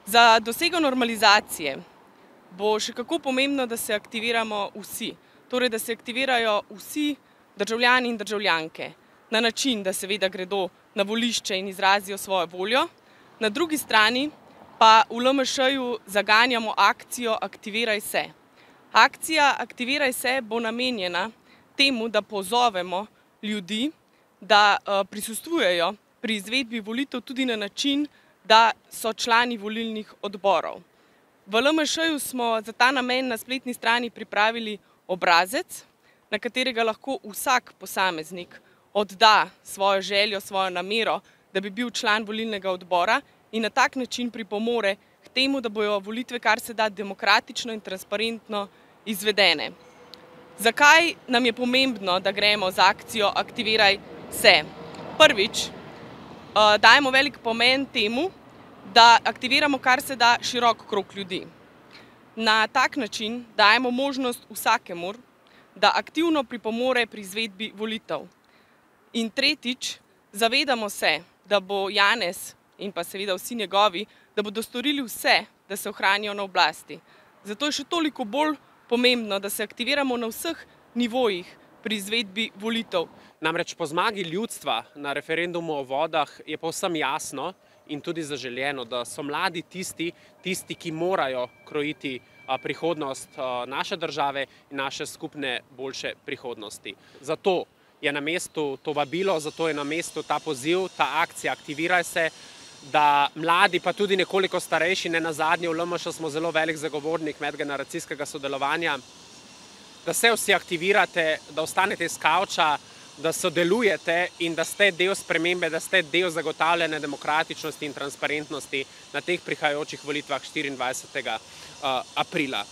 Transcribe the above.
Za dosego normalizacije bo še kako pomembno, da se aktiviramo vsi. Torej, da se aktivirajo vsi državljani in državljanke na način, da seveda gredo na volišče in izrazijo svojo voljo. Na drugi strani pa v LMŠ-ju zaganjamo akcijo Aktiviraj se. Akcija Aktiviraj se bo namenjena temu, da pozovemo ljudi, da prisostvujejo pri izvedbi volitev tudi na način, da so člani volilnih odborov. V LMŠ-ju smo za ta namen na spletni strani pripravili obrazec, na katerega lahko vsak posameznik odda svojo željo, svojo namero, da bi bil član volilnega odbora in na tak način pripomore k temu, da bojo volitve kar se da demokratično in transparentno izvedene. Zakaj nam je pomembno, da gremo z akcijo Aktiviraj se? Prvič, dajemo velik pomen temu, da aktiviramo kar se da širok krog ljudi. Na tak način dajemo možnost vsakemu, da aktivno pripomore pri izvedbi volitev. In tretjič, zavedamo se, da bo Janez in pa seveda vsi njegovi, da bodo storili vse, da se ohranijo na oblasti. Zato je še toliko bolj pomembno, da se aktiviramo na vseh nivojih pri izvedbi volitev. Namreč po zmagi ljudstva na referendumu o vodah je povsem jasno in tudi zaželeno, da so mladi tisti, ki morajo krojiti prihodnost naše države in naše skupne boljše prihodnosti. Zato je na mestu to vabilo, zato je na mestu ta poziv, ta akcija Aktiviraj se, da mladi, pa tudi nekoliko starejši, ne nazadnje v LMŠ smo zelo velik zagovornik medgeneracijskega sodelovanja, da se vsi aktivirate, da ostanete iz kavča, da sodelujete in da ste del spremembe, da ste del zagotavljanja demokratičnosti in transparentnosti na teh prihajajočih volitvah 24. aprila.